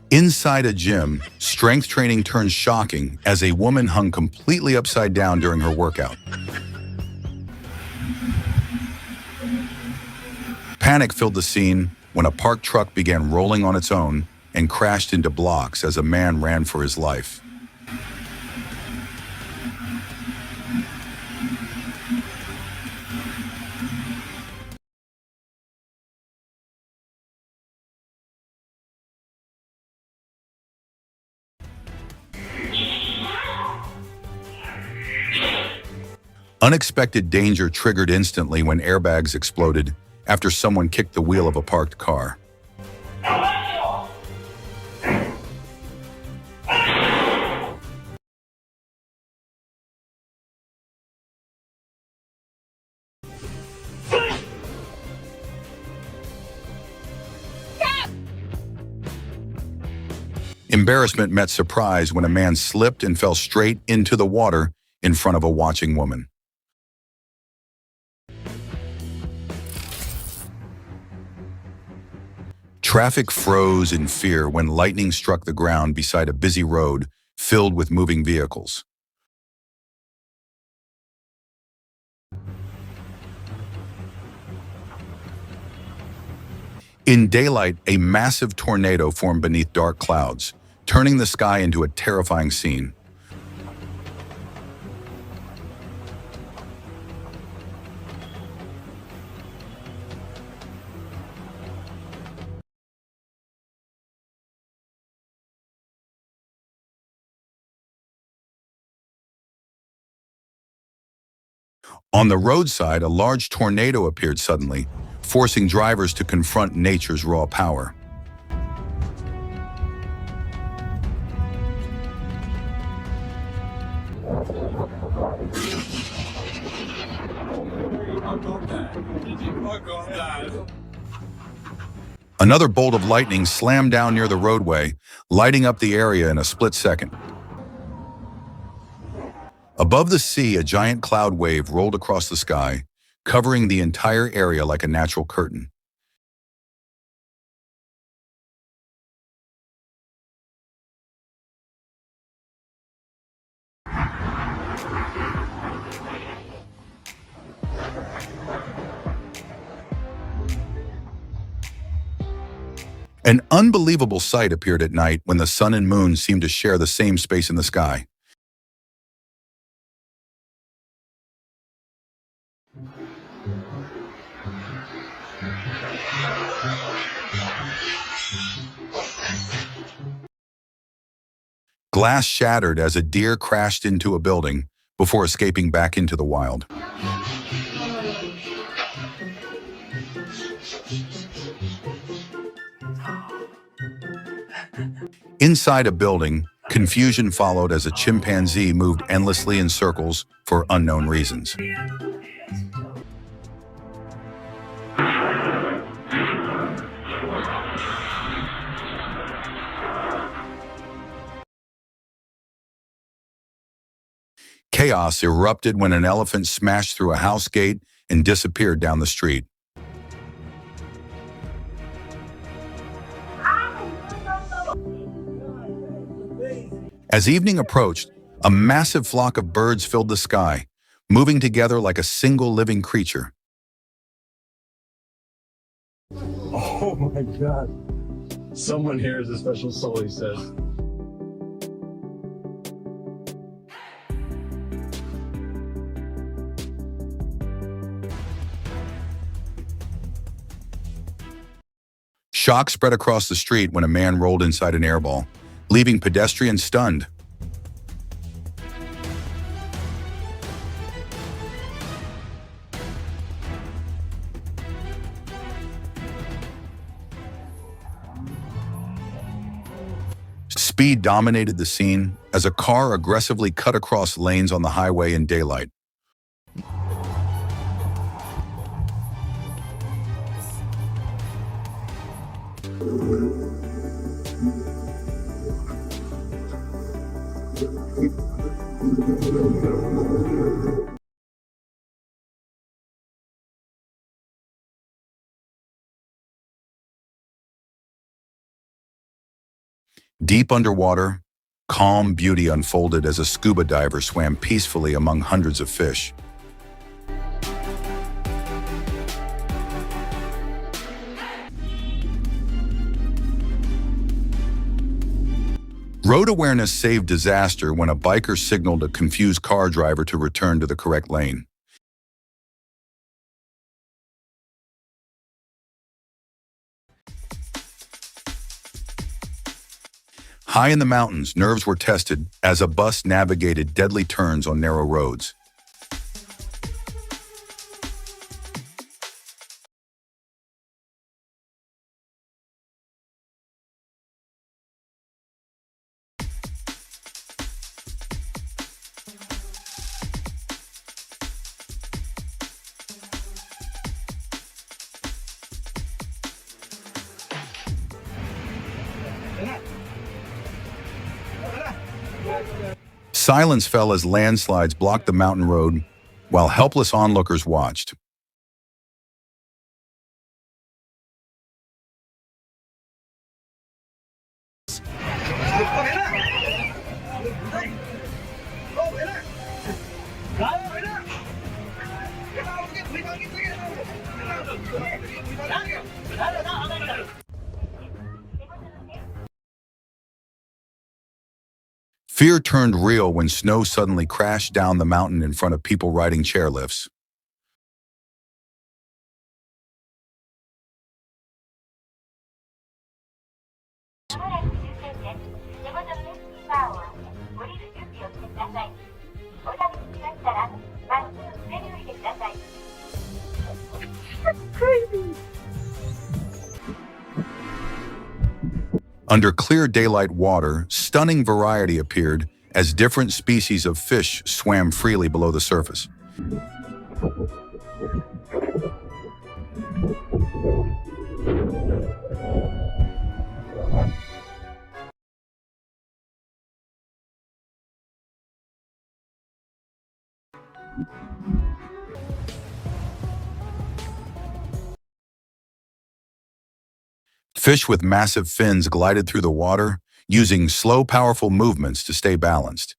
Inside a gym, strength training turns shocking as a woman hung completely upside down during her workout. Panic filled the scene when a parked truck began rolling on its own and crashed into blocks as a man ran for his life. Unexpected danger triggered instantly when airbags exploded after someone kicked the wheel of a parked car. Embarrassment met surprise when a man slipped and fell straight into the water in front of a watching woman. Traffic froze in fear when lightning struck the ground beside a busy road filled with moving vehicles. In daylight, a massive tornado formed beneath dark clouds, turning the sky into a terrifying scene. On the roadside, a large tornado appeared suddenly, forcing drivers to confront nature's raw power. Another bolt of lightning slammed down near the roadway, lighting up the area in a split second. Above the sea, a giant cloud wave rolled across the sky, covering the entire area like a natural curtain. An unbelievable sight appeared at night when the sun and moon seemed to share the same space in the sky. Glass shattered as a deer crashed into a building before escaping back into the wild. Inside a building, confusion followed as a chimpanzee moved endlessly in circles for unknown reasons. Chaos erupted when an elephant smashed through a house gate and disappeared down the street. As evening approached, a massive flock of birds filled the sky, moving together like a single living creature. Oh my God. Someone here is a special soul, he says. Shock spread across the street when a man rolled inside an airball, leaving pedestrians stunned. Speed dominated the scene as a car aggressively cut across lanes on the highway in daylight. Deep underwater, calm beauty unfolded as a scuba diver swam peacefully among hundreds of fish. Road awareness saved disaster when a biker signaled a confused car driver to return to the correct lane. High in the mountains, nerves were tested as a bus navigated deadly turns on narrow roads. Silence fell as landslides blocked the mountain road, while helpless onlookers watched. Fear turned real when snow suddenly crashed down the mountain in front of people riding chairlifts. Under clear daylight water, stunning variety appeared as different species of fish swam freely below the surface. Fish with massive fins glided through the water, using slow, powerful movements to stay balanced.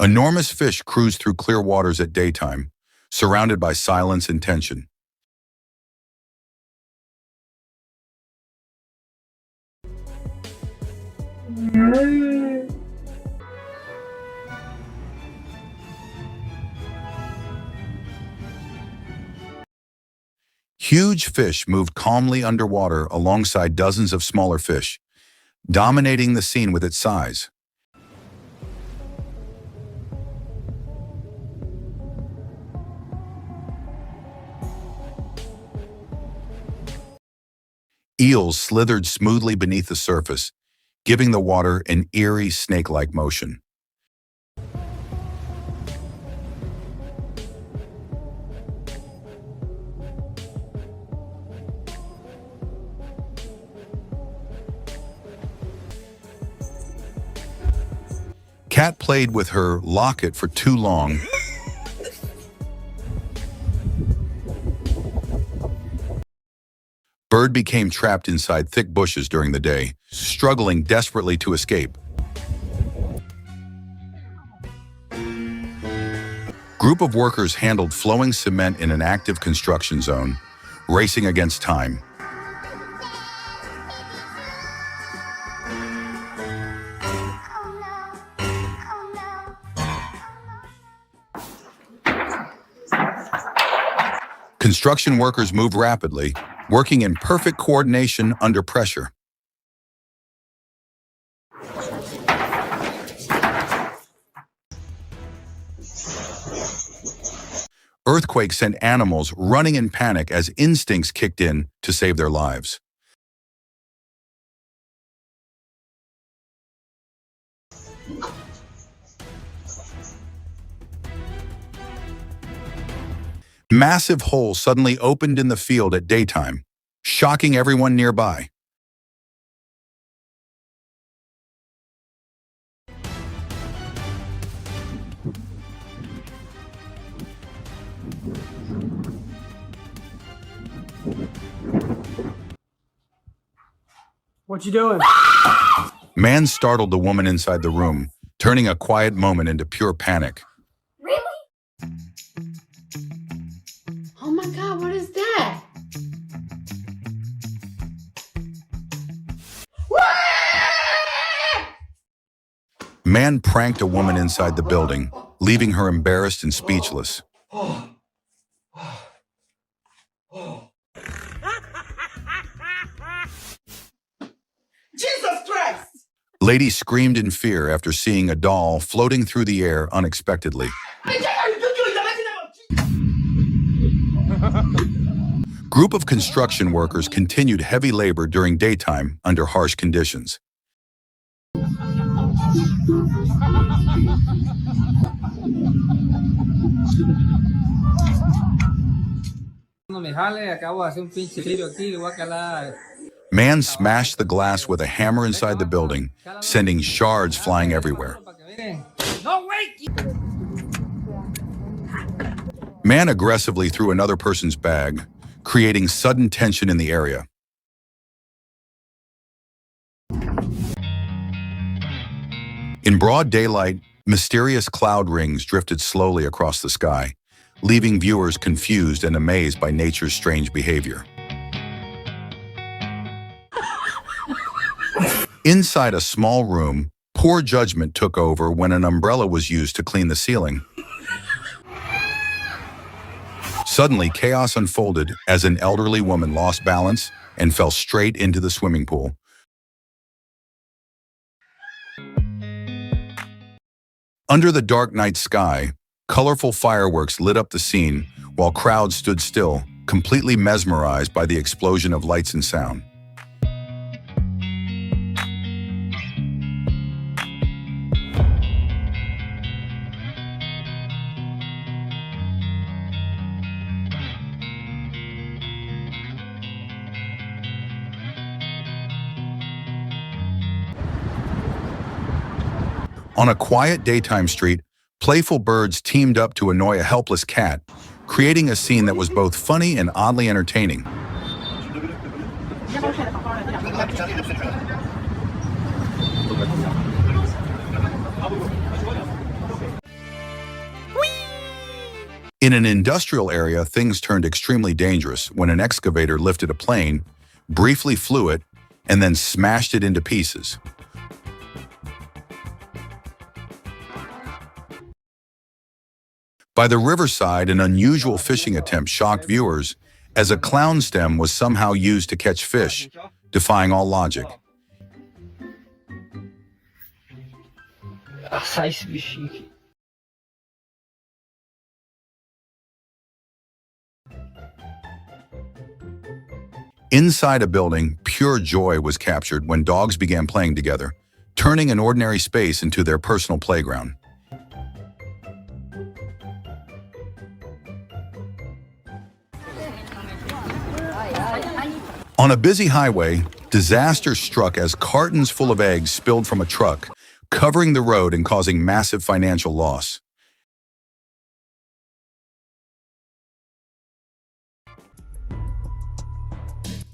Enormous fish cruised through clear waters at daytime, surrounded by silence and tension. Huge fish moved calmly underwater alongside dozens of smaller fish, dominating the scene with its size. Eels slithered smoothly beneath the surface, giving the water an eerie snake-like motion. Cat played with her locket for too long. Bird became trapped inside thick bushes during the day, struggling desperately to escape. Group of workers handled flowing cement in an active construction zone, racing against time. Construction workers moved rapidly, working in perfect coordination under pressure. Earthquakes sent animals running in panic as instincts kicked in to save their lives. Massive holes suddenly opened in the field at daytime, shocking everyone nearby. What you doing? Man startled the woman inside the room, turning a quiet moment into pure panic. Really? Oh my God, what is that? Man pranked a woman inside the building, leaving her embarrassed and speechless. Jesus Christ! Lady screamed in fear after seeing a doll floating through the air unexpectedly. Group of construction workers continued heavy labor during daytime under harsh conditions. Man smashed the glass with a hammer inside the building, sending shards flying everywhere. Man aggressively threw another person's bag, creating sudden tension in the area. In broad daylight, mysterious cloud rings drifted slowly across the sky, leaving viewers confused and amazed by nature's strange behavior. Inside a small room, poor judgment took over when an umbrella was used to clean the ceiling. Suddenly, chaos unfolded as an elderly woman lost balance and fell straight into the swimming pool. Under the dark night sky, colorful fireworks lit up the scene while crowds stood still, completely mesmerized by the explosion of lights and sound. On a quiet daytime street, playful birds teamed up to annoy a helpless cat, creating a scene that was both funny and oddly entertaining. In an industrial area, things turned extremely dangerous when an excavator lifted a plane, briefly flew it, and then smashed it into pieces. By the riverside, an unusual fishing attempt shocked viewers as a clown stem was somehow used to catch fish, defying all logic. Inside a building, pure joy was captured when dogs began playing together, turning an ordinary space into their personal playground. On a busy highway, disaster struck as cartons full of eggs spilled from a truck, covering the road and causing massive financial loss.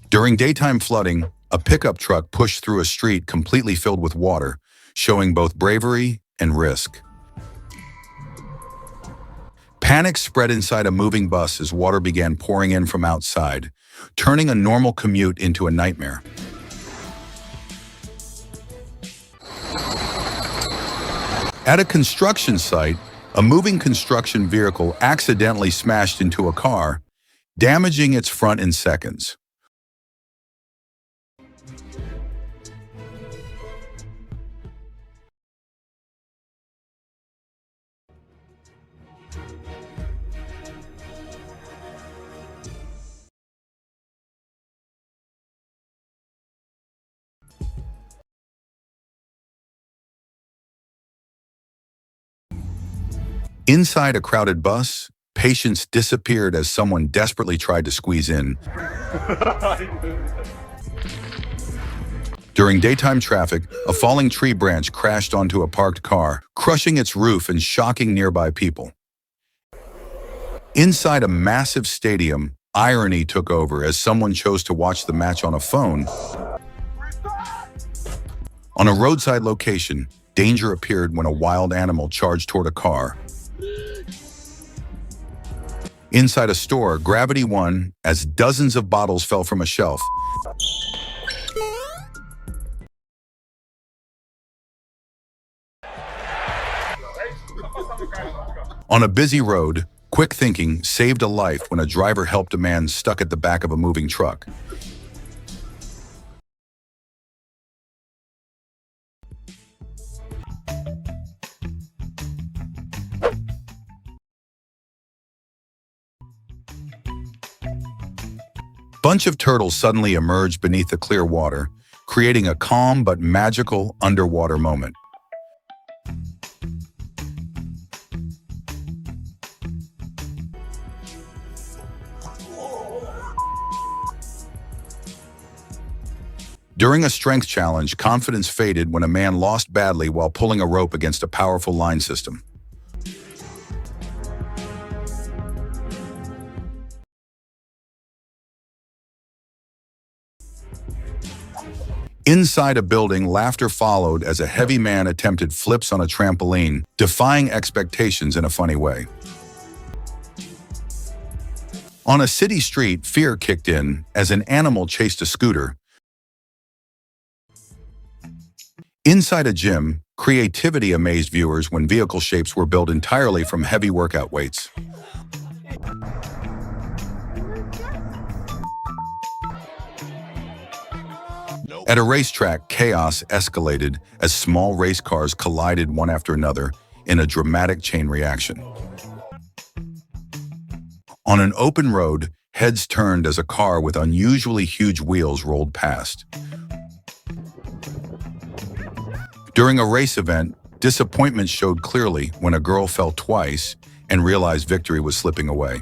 During daytime flooding, a pickup truck pushed through a street completely filled with water, showing both bravery and risk. Panic spread inside a moving bus as water began pouring in from outside, turning a normal commute into a nightmare. At a construction site, a moving construction vehicle accidentally smashed into a car, damaging its front in seconds. Inside a crowded bus, patience disappeared as someone desperately tried to squeeze in. During daytime traffic, a falling tree branch crashed onto a parked car, crushing its roof and shocking nearby people. Inside a massive stadium, Irony took over as someone chose to watch the match on a phone. On a roadside location, danger appeared when a wild animal charged toward a car. Inside a store, gravity won as dozens of bottles fell from a shelf. On a busy road, quick thinking saved a life when a driver helped a man stuck at the back of a moving truck. Bunch of turtles suddenly emerged beneath the clear water, creating a calm but magical underwater moment. During a strength challenge, confidence faded when a man lost badly while pulling a rope against a powerful line system. Inside a building, laughter followed as a heavy man attempted flips on a trampoline, defying expectations in a funny way. On a city street, fear kicked in as an animal chased a scooter. Inside a gym, creativity amazed viewers when vehicle shapes were built entirely from heavy workout weights. At a racetrack, chaos escalated as small race cars collided one after another in a dramatic chain reaction. On an open road, heads turned as a car with unusually huge wheels rolled past. During a race event, disappointment showed clearly when a girl fell twice and realized victory was slipping away.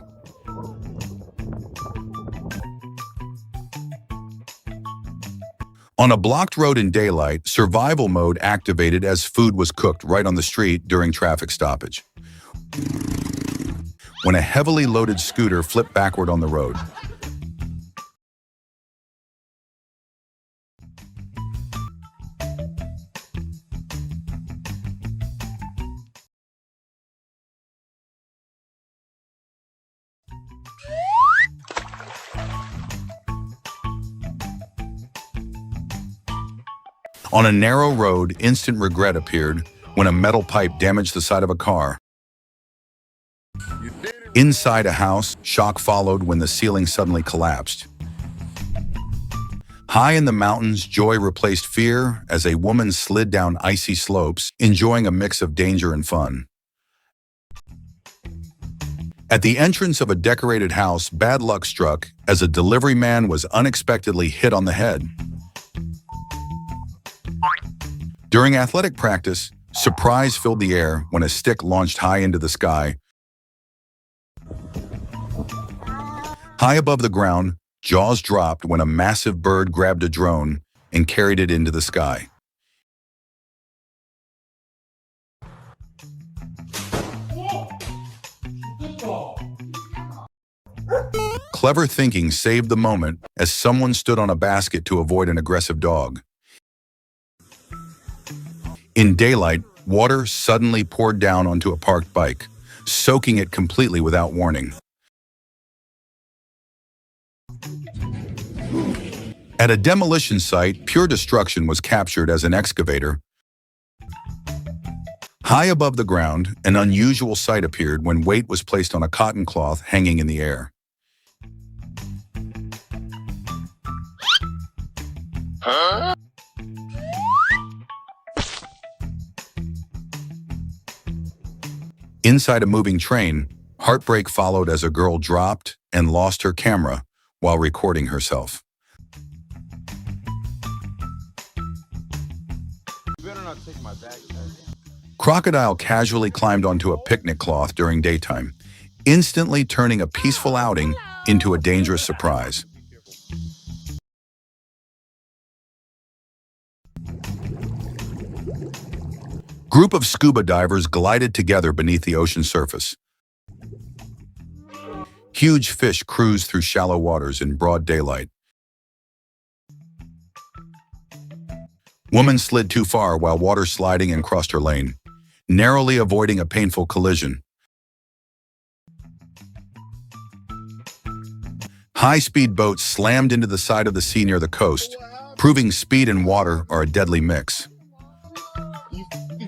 On a blocked road in daylight, survival mode activated as food was cooked right on the street during traffic stoppage. When a heavily loaded scooter flipped backward on the road. On a narrow road, instant regret appeared when a metal pipe damaged the side of a car. Inside a house, shock followed when the ceiling suddenly collapsed. High in the mountains, joy replaced fear as a woman slid down icy slopes, enjoying a mix of danger and fun. At the entrance of a decorated house, bad luck struck as a delivery man was unexpectedly hit on the head. During athletic practice, surprise filled the air when a stick launched high into the sky. High above the ground, jaws dropped when a massive bird grabbed a drone and carried it into the sky. Clever thinking saved the moment as someone stood on a basket to avoid an aggressive dog. In daylight, water suddenly poured down onto a parked bike, soaking it completely without warning. At a demolition site, pure destruction was captured as an excavator. High above the ground, an unusual sight appeared when weight was placed on a cotton cloth hanging in the air. Inside a moving train, heartbreak followed as a girl dropped and lost her camera while recording herself. Crocodile casually climbed onto a picnic cloth during daytime, instantly turning a peaceful outing into a dangerous surprise. Group of scuba divers glided together beneath the ocean surface. Huge fish cruised through shallow waters in broad daylight. Woman slid too far while water sliding and crossed her lane, narrowly avoiding a painful collision. High-speed boats slammed into the side of the sea near the coast, proving speed and water are a deadly mix.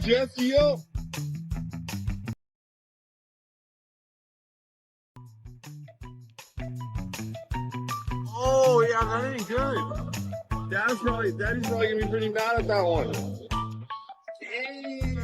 Jesse up. Oh yeah, that ain't good. Daddy's probably gonna be pretty mad at that one. Dang.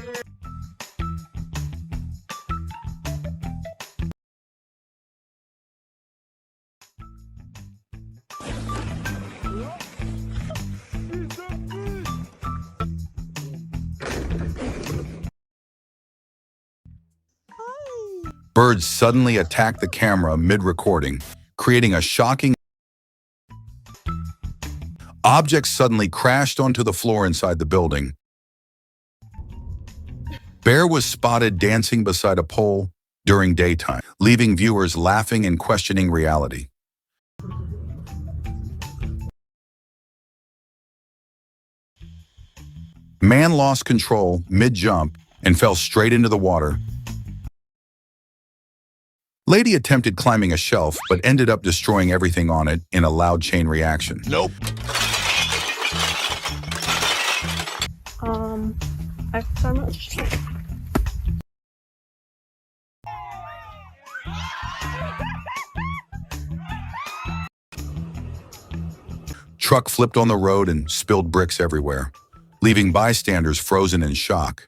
Birds suddenly attacked the camera mid-recording, creating a shocking. Objects suddenly crashed onto the floor inside the building. Bear was spotted dancing beside a pole during daytime, leaving viewers laughing and questioning reality. Man lost control mid-jump and fell straight into the water. Lady attempted climbing a shelf, but ended up destroying everything on it in a loud chain reaction. Nope. So much. Truck flipped on the road and spilled bricks everywhere, leaving bystanders frozen in shock.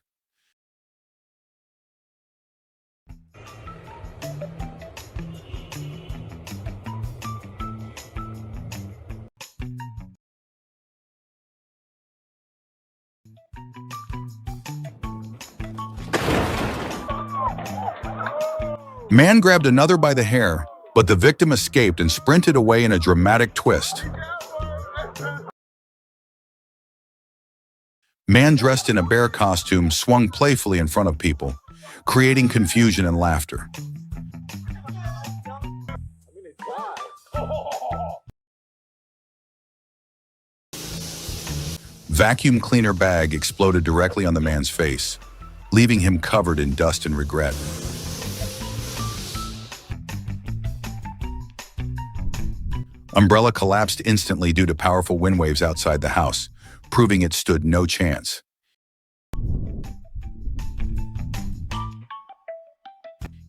Man grabbed another by the hair, but the victim escaped and sprinted away in a dramatic twist. Man dressed in a bear costume swung playfully in front of people, creating confusion and laughter. Vacuum cleaner bag exploded directly on the man's face, leaving him covered in dust and regret. Umbrella collapsed instantly due to powerful wind waves outside the house, proving it stood no chance.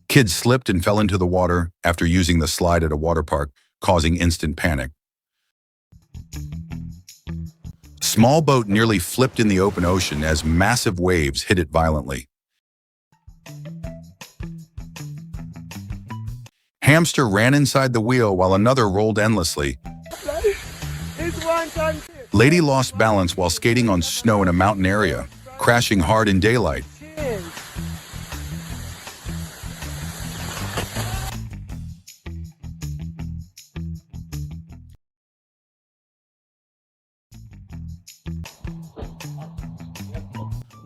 Kids slipped and fell into the water after using the slide at a water park, causing instant panic. Small boat nearly flipped in the open ocean as massive waves hit it violently. Hamster ran inside the wheel while another rolled endlessly. Lady lost balance while skating on snow in a mountain area, crashing hard in daylight.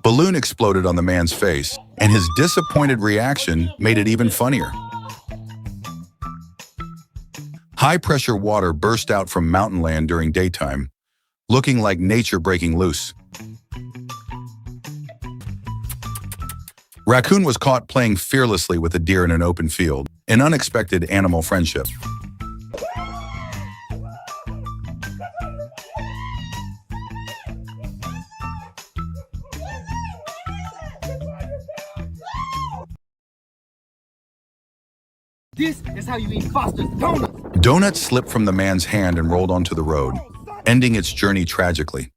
Balloon exploded on the man's face, and his disappointed reaction made it even funnier. High-pressure water burst out from mountain land during daytime, looking like nature breaking loose. Raccoon was caught playing fearlessly with a deer in an open field, an unexpected animal friendship. This is how you eat Foster's donuts. Donuts slipped from the man's hand and rolled onto the road, ending its journey tragically.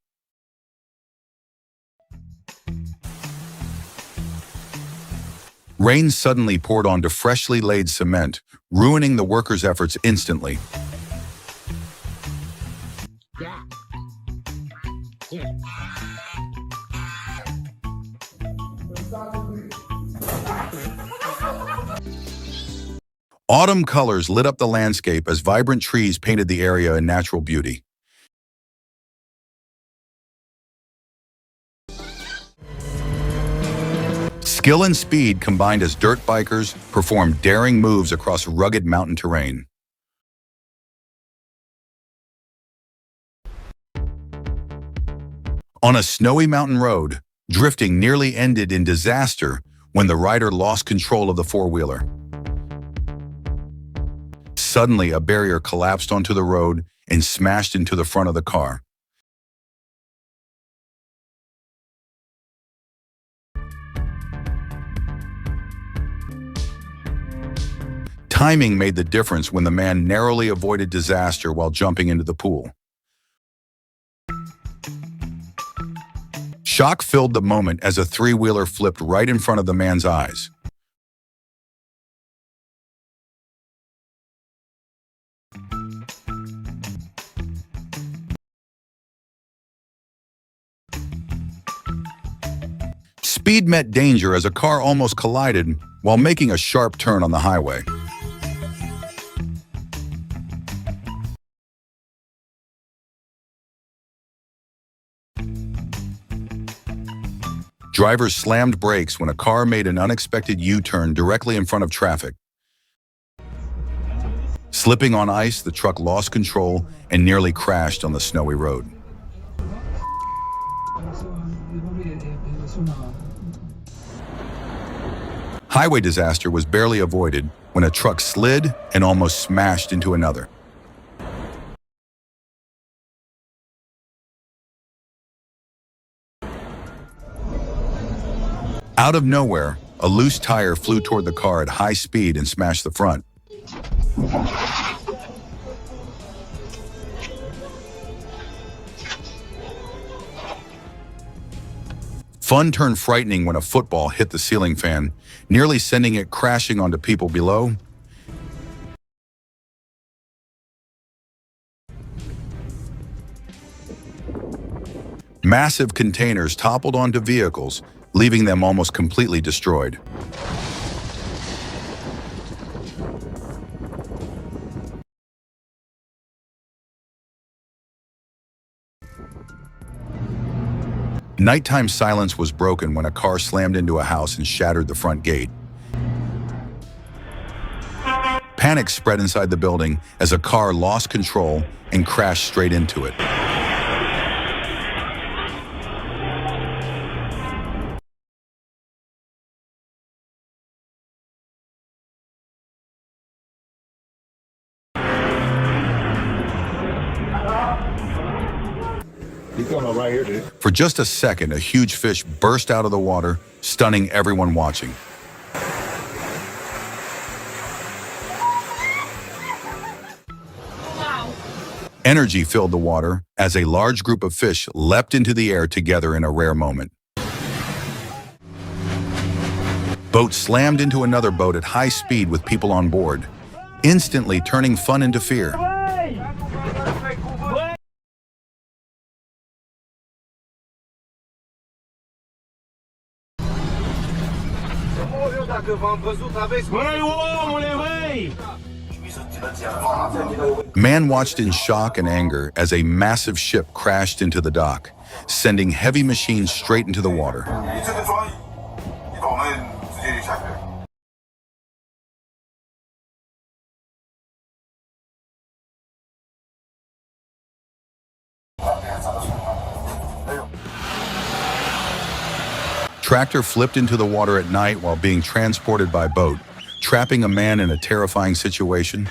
Rain suddenly poured onto freshly laid cement, ruining the workers' efforts instantly. Autumn colors lit up the landscape as vibrant trees painted the area in natural beauty. Skill and speed combined as dirt bikers perform daring moves across rugged mountain terrain. On a snowy mountain road, drifting nearly ended in disaster when the rider lost control of the four-wheeler. Suddenly, a barrier collapsed onto the road and smashed into the front of the car. Timing made the difference when the man narrowly avoided disaster while jumping into the pool. Shock filled the moment as a three-wheeler flipped right in front of the man's eyes. Speed met danger as a car almost collided while making a sharp turn on the highway. Drivers slammed brakes when a car made an unexpected U-turn directly in front of traffic. Slipping on ice, the truck lost control and nearly crashed on the snowy road. Highway disaster was barely avoided when a truck slid and almost smashed into another. Out of nowhere, a loose tire flew toward the car at high speed and smashed the front. Fun turned frightening when a football hit the ceiling fan, nearly sending it crashing onto people below. Massive containers toppled onto vehicles, leaving them almost completely destroyed. Nighttime silence was broken when a car slammed into a house and shattered the front gate. Panic spread inside the building as a car lost control and crashed straight into it. He's coming up right here, dude. For just a second, a huge fish burst out of the water, stunning everyone watching. Energy filled the water as a large group of fish leapt into the air together in a rare moment. Boat slammed into another boat at high speed with people on board, instantly turning fun into fear. Man watched in shock and anger as a massive ship crashed into the dock, sending heavy machines straight into the water. Tractor flipped into the water at night while being transported by boat, trapping a man in a terrifying situation.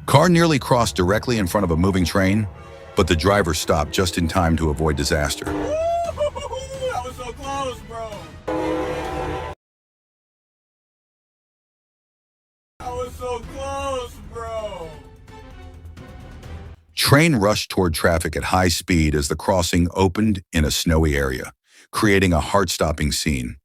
Car nearly crossed directly in front of a moving train, but the driver stopped just in time to avoid disaster. That was so close, bro. That was so close, bro. Train rushed toward traffic at high speed as the crossing opened in a snowy area, creating a heart-stopping scene.